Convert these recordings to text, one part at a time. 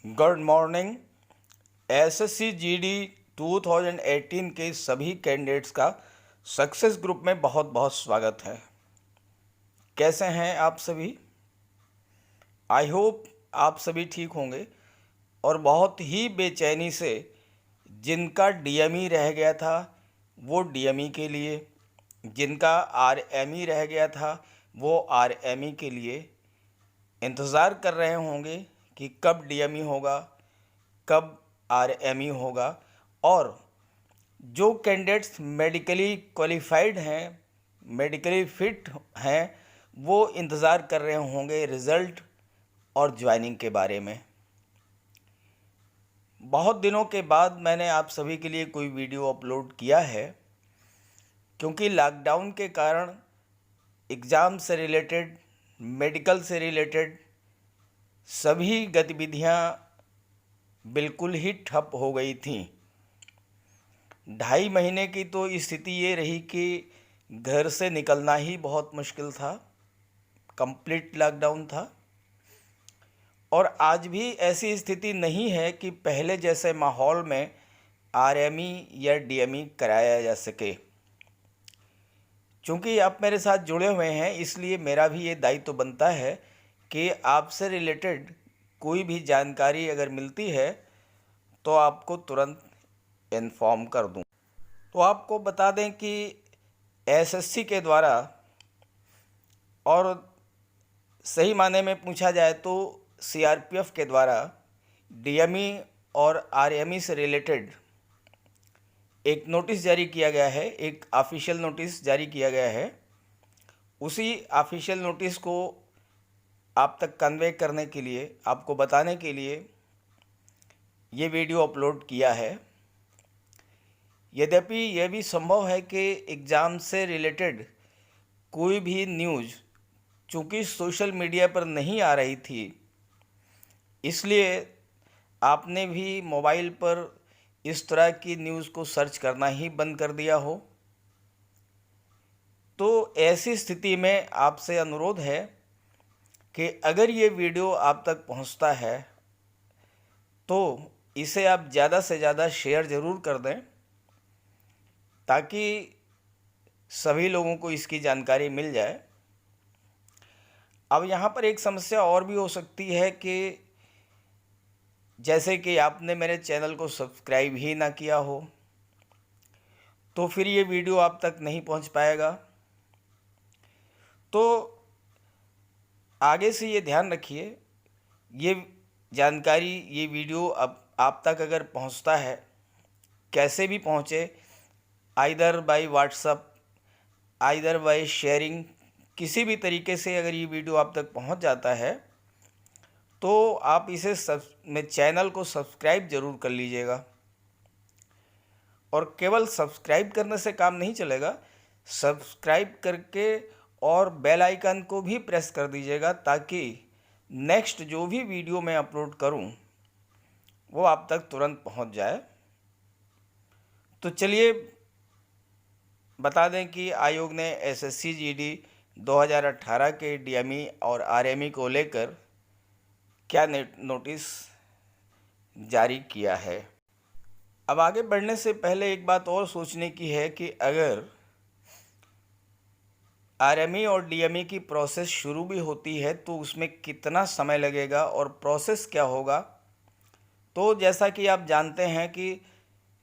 Good morning. SSC GD 2018 के सभी candidates का सक्सेस ग्रुप में बहुत बहुत स्वागत है। कैसे हैं आप सभी? आई होप आप सभी ठीक होंगे और बहुत ही बेचैनी से जिनका डीएमई रह गया था वो डीएमई के लिए, जिनका आरएमई रह गया था वो आरएमई के लिए इंतज़ार कर रहे होंगे कि कब डीएमई होगा, कब आरएमई होगा। और जो कैंडिडेट्स मेडिकली क्वालिफाइड हैं, मेडिकली फिट हैं, वो इंतज़ार कर रहे होंगे रिज़ल्ट और ज्वाइनिंग के बारे में। बहुत दिनों के बाद मैंने आप सभी के लिए कोई वीडियो अपलोड किया है, क्योंकि लॉकडाउन के कारण एग्ज़ाम से रिलेटेड, मेडिकल से रिलेटेड सभी गतिविधियां बिल्कुल ही ठप हो गई थी। 2.5 महीने की तो स्थिति ये रही कि घर से निकलना ही बहुत मुश्किल था, कंप्लीट लॉकडाउन था। और आज भी ऐसी स्थिति नहीं है कि पहले जैसे माहौल में आरएमई या डीएमई कराया जा सके। चूँकि आप मेरे साथ जुड़े हुए हैं, इसलिए मेरा भी ये दायित्व बनता है कि आपसे रिलेटेड कोई भी जानकारी अगर मिलती है तो आपको तुरंत इन्फॉर्म कर दूं। तो आपको बता दें कि एसएससी के द्वारा, और सही माने में पूछा जाए तो सीआरपीएफ के द्वारा, डीएमई और आरएमई से रिलेटेड एक नोटिस जारी किया गया है, एक ऑफिशियल नोटिस जारी किया गया है। उसी ऑफिशियल नोटिस को आप तक कन्वे करने के लिए, आपको बताने के लिए ये वीडियो अपलोड किया है। यद्यपि यह भी संभव है कि एग्ज़ाम से रिलेटेड कोई भी न्यूज़ चूँकि सोशल मीडिया पर नहीं आ रही थी, इसलिए आपने भी मोबाइल पर इस तरह की न्यूज़ को सर्च करना ही बंद कर दिया हो। तो ऐसी स्थिति में आपसे अनुरोध है कि अगर ये वीडियो आप तक पहुंचता है तो इसे आप ज़्यादा से ज़्यादा शेयर ज़रूर कर दें, ताकि सभी लोगों को इसकी जानकारी मिल जाए। अब यहाँ पर एक समस्या और भी हो सकती है कि जैसे कि आपने मेरे चैनल को सब्सक्राइब ही ना किया हो, तो फिर ये वीडियो आप तक नहीं पहुँच पाएगा। तो आगे से ये ध्यान रखिए, ये जानकारी, ये वीडियो अब आप तक अगर पहुँचता है, कैसे भी पहुँचे, either bye WhatsApp, either by sharing, किसी भी तरीके से अगर ये वीडियो आप तक पहुँच जाता है तो आप इसे चैनल को सब्सक्राइब ज़रूर कर लीजिएगा। और केवल सब्सक्राइब करने से काम नहीं चलेगा, सब्सक्राइब करके और बेल आइकन को भी प्रेस कर दीजिएगा, ताकि नेक्स्ट जो भी वीडियो मैं अपलोड करूं वो आप तक तुरंत पहुंच जाए। तो चलिए बता दें कि आयोग ने एसएससी जीडी 2018 के डीएमई और आरएमई को लेकर क्या नोटिस जारी किया है। अब आगे बढ़ने से पहले एक बात और सोचने की है कि अगर आरएमई और डीएमई की प्रोसेस शुरू भी होती है तो उसमें कितना समय लगेगा और प्रोसेस क्या होगा। तो जैसा कि आप जानते हैं कि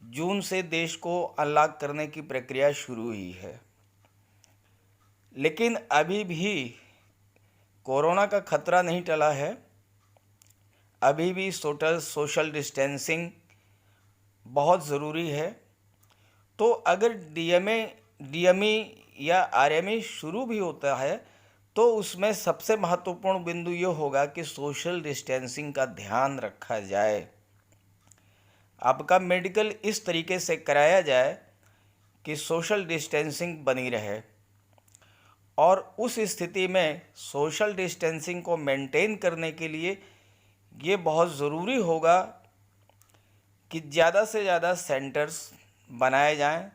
जून से देश को अनलॉक करने की प्रक्रिया शुरू हुई है, लेकिन अभी भी कोरोना का खतरा नहीं टला है। अभी भी सोशल डिस्टेंसिंग बहुत ज़रूरी है। तो अगर डीएमई या आरएमई शुरू भी होता है तो उसमें सबसे महत्वपूर्ण बिंदु ये होगा कि सोशल डिस्टेंसिंग का ध्यान रखा जाए। आपका मेडिकल इस तरीके से कराया जाए कि सोशल डिस्टेंसिंग बनी रहे। और उस स्थिति में सोशल डिस्टेंसिंग को मेंटेन करने के लिए ये बहुत ज़रूरी होगा कि ज़्यादा से ज़्यादा सेंटर्स बनाए जाएं,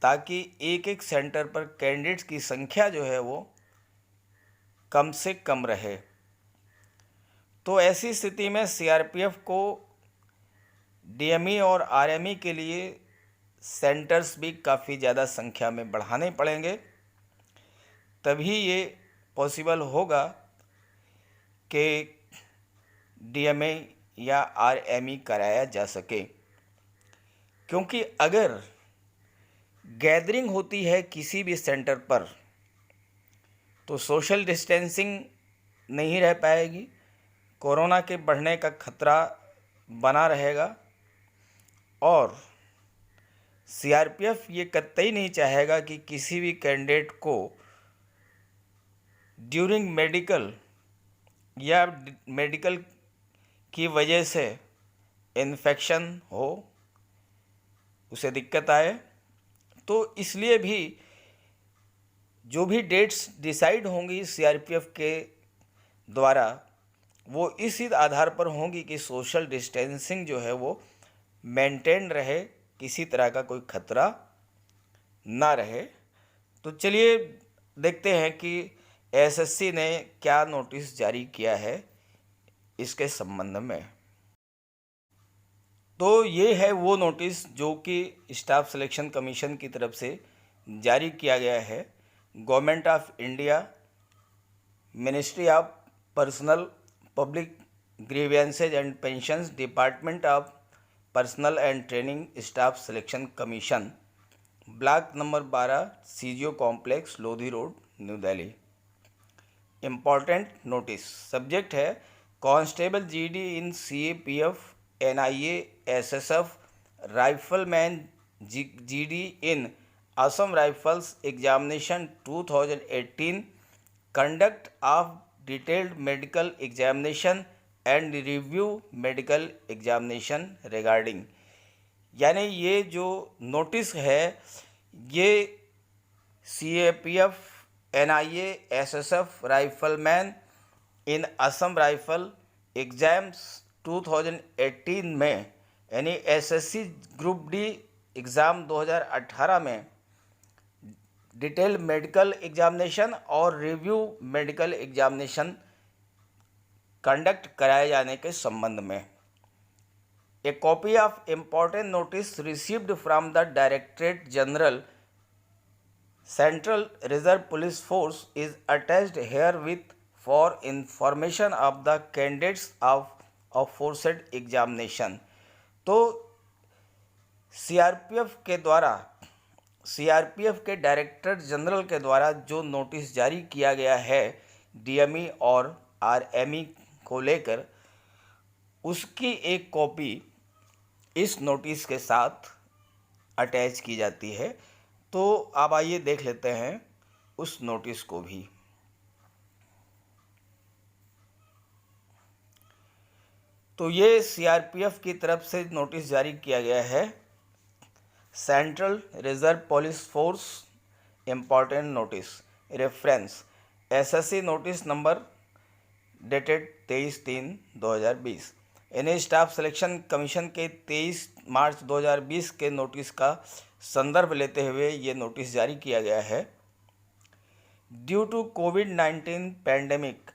ताकि एक एक सेंटर पर कैंडिडेट्स की संख्या जो है वो कम से कम रहे। तो ऐसी स्थिति में सीआरपीएफ को डीएमई और आरएमई के लिए सेंटर्स भी काफ़ी ज़्यादा संख्या में बढ़ाने पड़ेंगे, तभी ये पॉसिबल होगा कि डीएमई या आरएमई कराया जा सके। क्योंकि अगर गैदरिंग होती है किसी भी सेंटर पर तो सोशल डिस्टेंसिंग नहीं रह पाएगी, कोरोना के बढ़ने का खतरा बना रहेगा और सीआरपीएफ ये कतई नहीं चाहेगा कि किसी भी कैंडिडेट को ड्यूरिंग मेडिकल या मेडिकल की वजह से इन्फेक्शन हो, उसे दिक्कत आए। तो इसलिए भी जो भी डेट्स डिसाइड होंगी सीआरपीएफ के द्वारा वो इसी आधार पर होंगी कि सोशल डिस्टेंसिंग जो है वो मेंटेन रहे, किसी तरह का कोई खतरा ना रहे। तो चलिए देखते हैं कि एसएससी ने क्या नोटिस जारी किया है इसके संबंध में। तो ये है वो नोटिस जो कि स्टाफ सिलेक्शन कमीशन की तरफ से जारी किया गया है। Government of India, ministry of personnel public grievances and pensions, department of personnel and training, staff selection commission, block number 12, CGO complex, Lodhi road, New Delhi. Important notice. Subject है constable GD in CAPF, NIA, SSF, rifleman GD in Assam Rifles examination 2018, conduct of detailed medical examination and review medical examination regarding. यानी ये जो notice है ये CAPF, NIA, SSF, rifleman in Assam rifle exams 2018 में, यानी SSC group D exam 2018 में detail medical examination और review medical examination conduct कराए जाने के संबंध में। A copy of important notice received from the directorate general central reserve police force is attached here with for information of the candidates of aforesaid examination. तो CRPF के director general के द्वारा जो नोटिस जारी किया गया है डीएमई और आरएमई को लेकर, उसकी एक कॉपी इस नोटिस के साथ अटैच की जाती है। तो अब आइए देख लेते हैं उस नोटिस को भी। तो ये सीआरपीएफ की तरफ से नोटिस जारी किया गया है, central reserve police force important notice, reference SSC notice number dated 23/3/2020। इन्हें स्टाफ सिलेक्शन कमीशन के 23 मार्च 2020 के नोटिस का संदर्भ लेते हुए ये नोटिस जारी किया गया है। ड्यू टू कोविड-19 pandemic,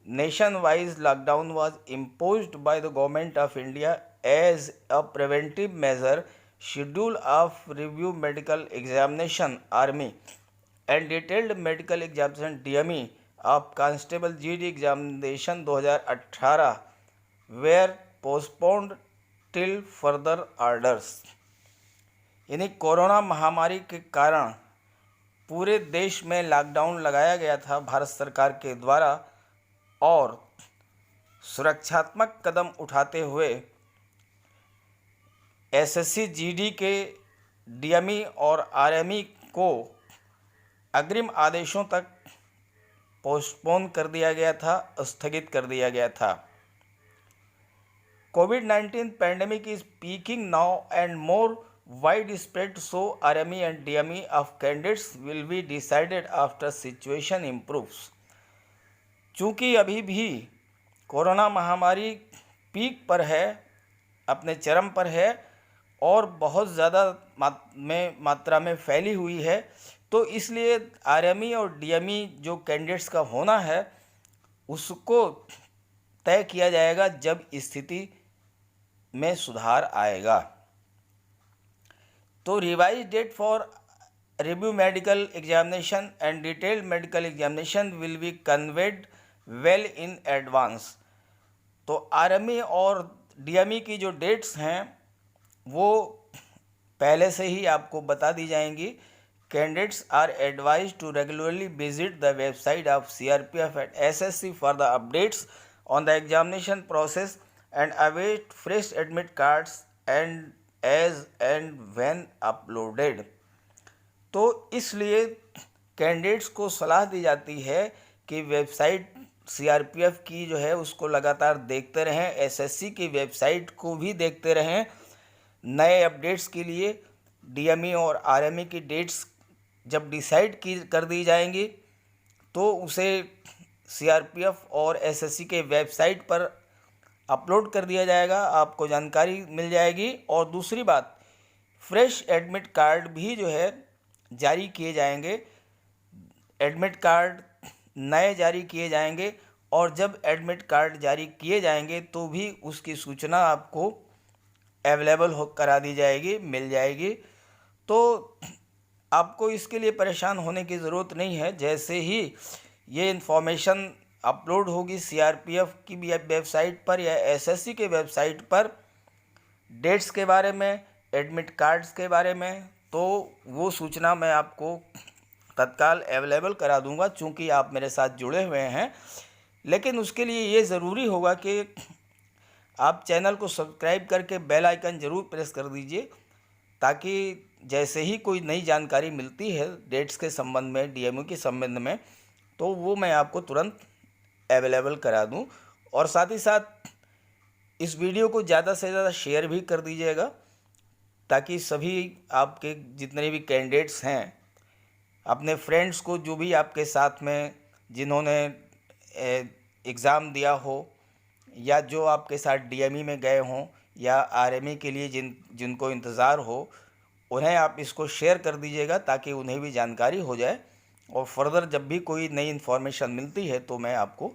nation-wide lockdown was imposed by the government of India as a preventive measure. Schedule of review medical examination army and detailed medical examination DME of constable GD examination 2018 were postponed till further orders। यानी corona महामारी के कारण पूरे देश में lockdown लगाया गया था भारत सरकार के द्वारा, और सुरक्षात्मक कदम उठाते हुए एसएससी जीडी के डीएमई और आरएमई को अग्रिम आदेशों तक पोस्टपोन कर दिया गया था, स्थगित कर दिया गया था। कोविड-19 pandemic is peaking now and more widespread, so RME and DME of candidates will be decided after situation improves. चूँकि अभी भी कोरोना महामारी पीक पर है, अपने चरम पर है और बहुत ज़्यादा मात्रा में फैली हुई है, तो इसलिए आरएमई और डीएमई जो कैंडिडेट्स का होना है उसको तय किया जाएगा जब स्थिति में सुधार आएगा। तो revise date for review medical examination and detailed medical examination will be conveyed well in advance. तो आरएमई और डीएमई की जो डेट्स हैं वो पहले से ही आपको बता दी जाएंगी। Candidates are advise to regularly visit the website of CRPF and SSC for the updates on the examination process and await fresh admit cards and as and when uploaded. तो इसलिए कैंडिडेट्स को सलाह दी जाती है कि वेबसाइट सीआरपीएफ की जो है उसको लगातार देखते रहें, एसएससी की वेबसाइट को भी देखते रहें। नए अपडेट्स के लिए डीएमई और आरएमई की डेट्स जब डिसाइड की कर दी जाएंगी तो उसे सीआरपीएफ और एसएससी के वेबसाइट पर अपलोड कर दिया जाएगा, आपको जानकारी मिल जाएगी। और दूसरी बात, फ्रेश एडमिट कार्ड भी जो है जारी किए जाएंगे, एडमिट कार्ड नए जारी किए जाएंगे। और जब एडमिट कार्ड जारी किए जाएंगे तो भी उसकी सूचना आपको अवेलेबल हो करा दी जाएगी, मिल जाएगी। तो आपको इसके लिए परेशान होने की ज़रूरत नहीं है। जैसे ही ये इन्फॉर्मेशन अपलोड होगी सीआरपीएफ की वेबसाइट पर या एसएससी के वेबसाइट पर डेट्स के बारे में, एडमिट कार्ड्स के बारे में, तो वो सूचना मैं आपको तत्काल अवेलेबल करा दूंगा चूँकि आप मेरे साथ जुड़े हुए हैं। लेकिन उसके लिए ये ज़रूरी होगा कि आप चैनल को सब्सक्राइब करके बेल आइकन ज़रूर प्रेस कर दीजिए, ताकि जैसे ही कोई नई जानकारी मिलती है डेट्स के संबंध में, डीएमयू के संबंध में, तो वो मैं आपको तुरंत अवेलेबल करा दूं। और साथ ही साथ इस वीडियो को ज़्यादा से ज़्यादा शेयर भी कर दीजिएगा, ताकि सभी आपके जितने भी कैंडिडेट्स हैं अपने फ्रेंड्स को, जो भी आपके साथ में जिन्होंने एग्ज़ाम दिया हो या जो आपके साथ डीएमई में गए हों या आरएमई के लिए जिनको इंतज़ार हो, उन्हें आप इसको शेयर कर दीजिएगा ताकि उन्हें भी जानकारी हो जाए। और फर्दर जब भी कोई नई इन्फॉर्मेशन मिलती है तो मैं आपको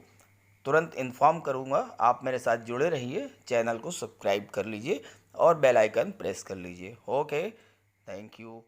तुरंत इन्फॉर्म करूंगा। आप मेरे साथ जुड़े रहिए, चैनल को सब्सक्राइब कर लीजिए और बेल आइकन प्रेस कर लीजिए। Okay, thank you.